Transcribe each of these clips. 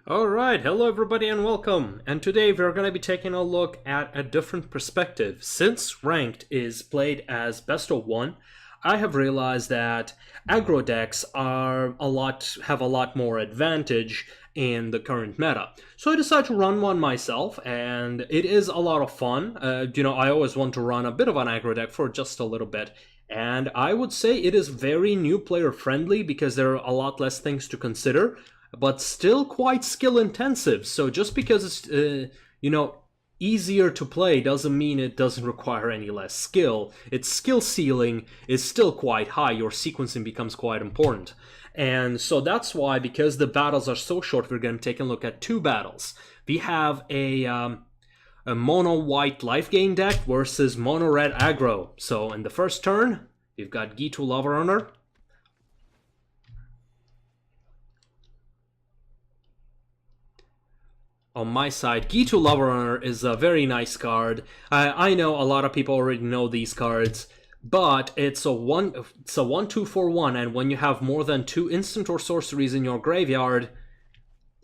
Alright, hello everybody and welcome. And today we're going to be taking a look at a different perspective. Since Ranked is played as best of one, I have realized that aggro decks have a lot more advantage in the current meta. So I decided to run one myself, and it is a lot of fun. I always want to run a bit of an aggro deck for just a little bit. And I would say it is very new player friendly because there are a lot less things to consider, but still quite skill intensive. So just because it's easier to play doesn't mean it doesn't require any less skill. Its skill ceiling is still quite high. Your sequencing becomes quite important. And so that's why, because the battles are so short, we're going to take a look at two battles. We have a mono white life gain deck versus mono red aggro. So in the first turn, we've got Gitu Lava Runner. On my side, Gitu Lava Runner is a very nice card. I know a lot of people already know these cards, but it's a 1/2 for 1, and when you have more than 2 instant or sorceries in your graveyard,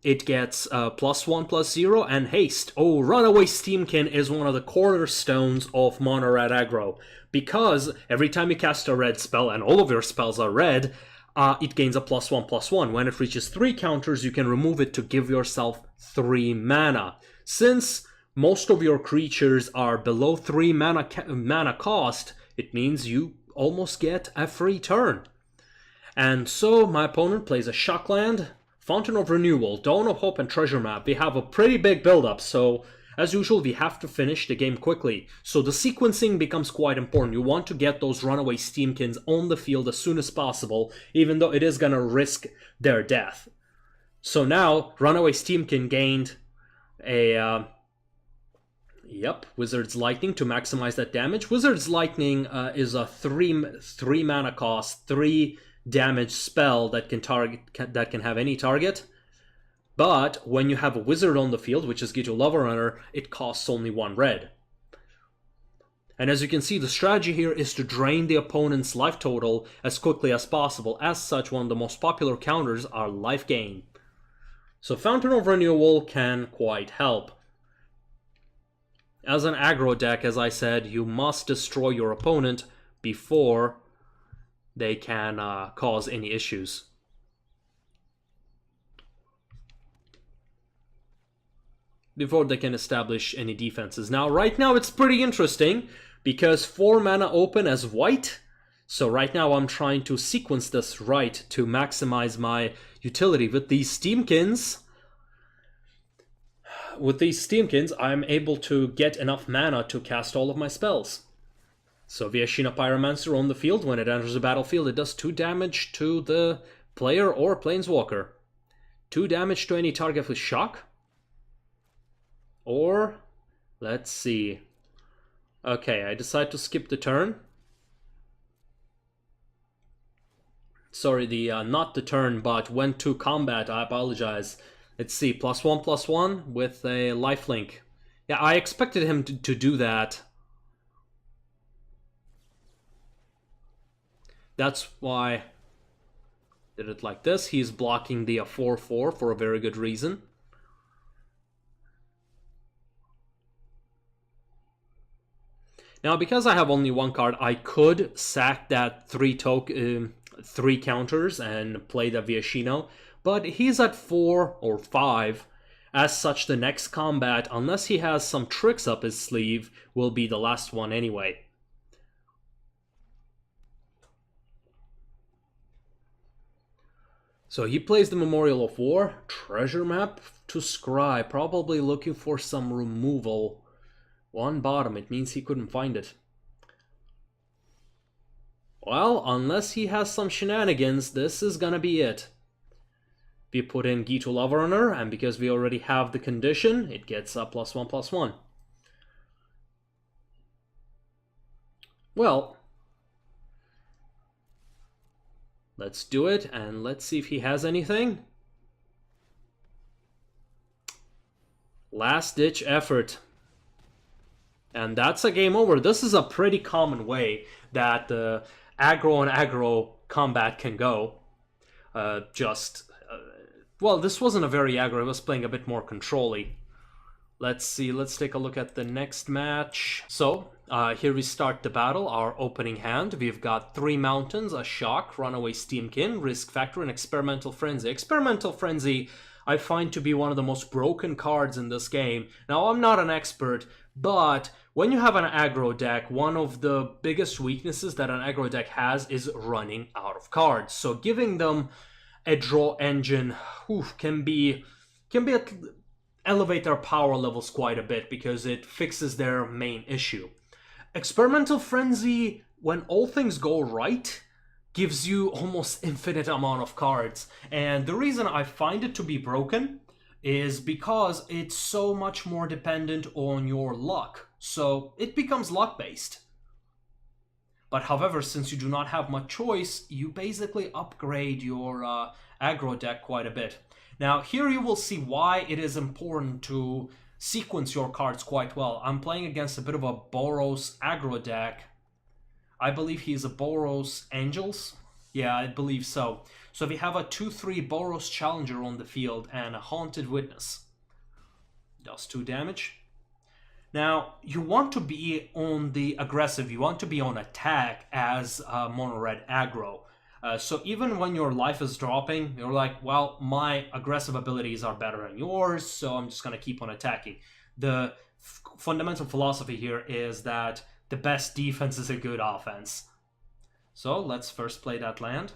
it gets +1/+0 and haste. Oh, Runaway Steamkin is one of the cornerstones of mono red aggro, because every time you cast a red spell, and all of your spells are red, it gains a +1/+1. When it reaches 3 counters, you can remove it to give yourself 3 mana. Since most of your creatures are below 3 mana cost, it means you almost get a free turn. And so my opponent plays a Shockland, Fountain of Renewal, Dawn of Hope, and Treasure Map. We have a pretty big build-up, so as usual, we have to finish the game quickly. So the sequencing becomes quite important. You want to get those Runaway Steamkins on the field as soon as possible, even though it is going to risk their death. So now, Runaway Steamkin gained a Wizard's Lightning to maximize that damage. Wizard's Lightning is a 3 mana cost, 3 damage spell that can have any target. But when you have a wizard on the field, which is Gitu Lava Runner, it costs only 1 red. And as you can see, the strategy here is to drain the opponent's life total as quickly as possible. As such, one of the most popular counters are life gain. So Fountain of Renewal can quite help. As an aggro deck, as I said, you must destroy your opponent before they can cause any issues. Before they can establish any defenses. Now, right now it's pretty interesting because 4 mana open as white. So right now I'm trying to sequence this right to maximize my utility. With these Steamkins, I'm able to get enough mana to cast all of my spells. So Viashina Pyromancer on the field, when it enters the battlefield, it does 2 damage to the player or planeswalker. 2 damage to any target with shock. Or, let's see. Okay, I decide to skip the turn. Sorry, not the turn, but went to combat. I apologize. Let's see, +1/+1 with a lifelink. Yeah, I expected him to do that. That's why I did it like this. He's blocking the 4/4 for a very good reason. Now, because I have only 1 card, I could sack that 3 counters and play the Viashino, but he's at 4 or 5. As such, the next combat, unless he has some tricks up his sleeve, will be the last one anyway. So he plays the Memorial of War, Treasure Map to Scry, probably looking for some removal. 1 bottom, it means he couldn't find it. Well, unless he has some shenanigans, this is gonna be it. We put in Gitu Lava Runner, and because we already have the condition, it gets a +1/+1. Well, let's do it, and let's see if he has anything. Last ditch effort. And that's a game over. This is a pretty common way that aggro and aggro combat can go. Well, this wasn't a very aggro, I was playing a bit more control-y. Let's see, let's take a look at the next match. So, here we start the battle, our opening hand. We've got 3 mountains, a shock, runaway steamkin, risk factor, and experimental frenzy. Experimental frenzy I find to be one of the most broken cards in this game. Now, I'm not an expert, but when you have an aggro deck, one of the biggest weaknesses that an aggro deck has is running out of cards. So giving them a draw engine can elevate their power levels quite a bit because it fixes their main issue. Experimental Frenzy, when all things go right, gives you almost infinite amount of cards. And the reason I find it to be broken is because it's so much more dependent on your luck. So it becomes luck-based. But however, since you do not have much choice, you basically upgrade your aggro deck quite a bit. Now, here you will see why it is important to sequence your cards quite well. I'm playing against a bit of a Boros aggro deck. I believe he is a Boros Angels. Yeah, I believe so. So we have a 2/3 Boros Challenger on the field and a Haunted Witness. Does 2 damage. Now, you want to be on the aggressive, you want to be on attack as mono red aggro. So even when your life is dropping, you're like, well, my aggressive abilities are better than yours, so I'm just going to keep on attacking. The fundamental philosophy here is that the best defense is a good offense. So let's first play that land.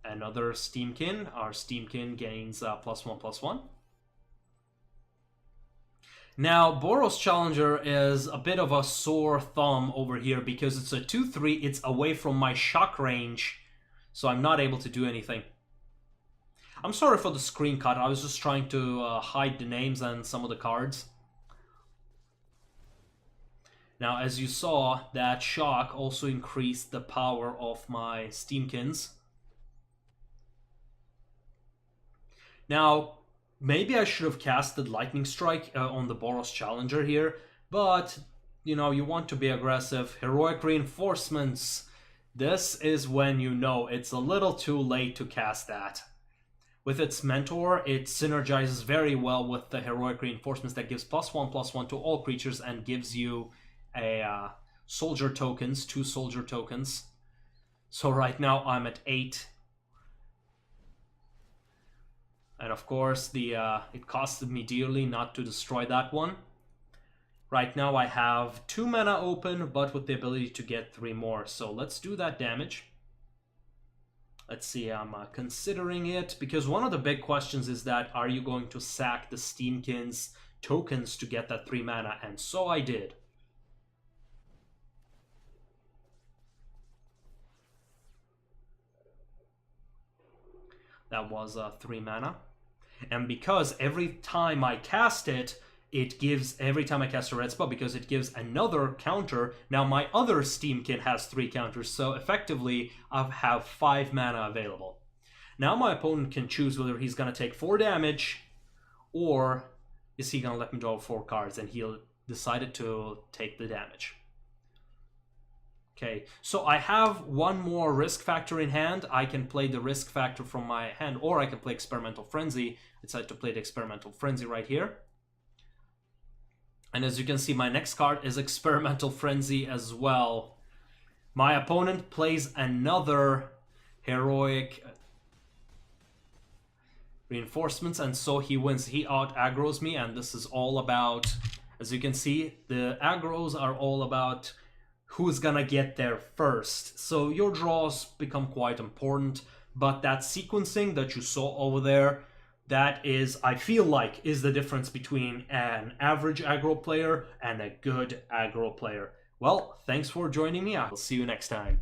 Another Steamkin. Our Steamkin gains +1/+1. Now, Boros Challenger is a bit of a sore thumb over here because it's a 2/3, it's away from my shock range, so I'm not able to do anything. I'm sorry for the screen cut, I was just trying to hide the names and some of the cards. Now, as you saw, that shock also increased the power of my Steamkins. Now, maybe I should have casted Lightning Strike on the Boros Challenger here, but, you know, you want to be aggressive. Heroic Reinforcements. This is when you know it's a little too late to cast that. With its mentor, it synergizes very well with the Heroic Reinforcements that gives +1/+1 to all creatures and gives you a soldier tokens, 2 soldier tokens. So right now I'm at 8. And of course, it costed me dearly not to destroy that one. Right now I have 2 mana open, but with the ability to get 3 more. So let's do that damage. Let's see, I'm considering it, because one of the big questions is that, are you going to sack the Steamkin's tokens to get that 3 mana? And so I did. That was 3 mana. And because every time I cast it, it gives, every time I cast a red spell, because it gives another counter, now my other Steamkin has 3 counters, so effectively I have 5 mana available. Now my opponent can choose whether he's going to take 4 damage, or is he going to let me draw 4 cards, and he'll decided to take the damage. Okay, so I have 1 more risk factor in hand. I can play the risk factor from my hand, or I can play Experimental Frenzy. I decided to play the Experimental Frenzy right here. And as you can see, my next card is Experimental Frenzy as well. My opponent plays another Heroic Reinforcements, and so he wins. He out-aggroes me, and this is all about, as you can see, the aggros are all about who's gonna get there first. So your draws become quite important, but that sequencing that you saw over there, that is, I feel like, is the difference between an average aggro player and a good aggro player. Well, thanks for joining me. I'll see you next time.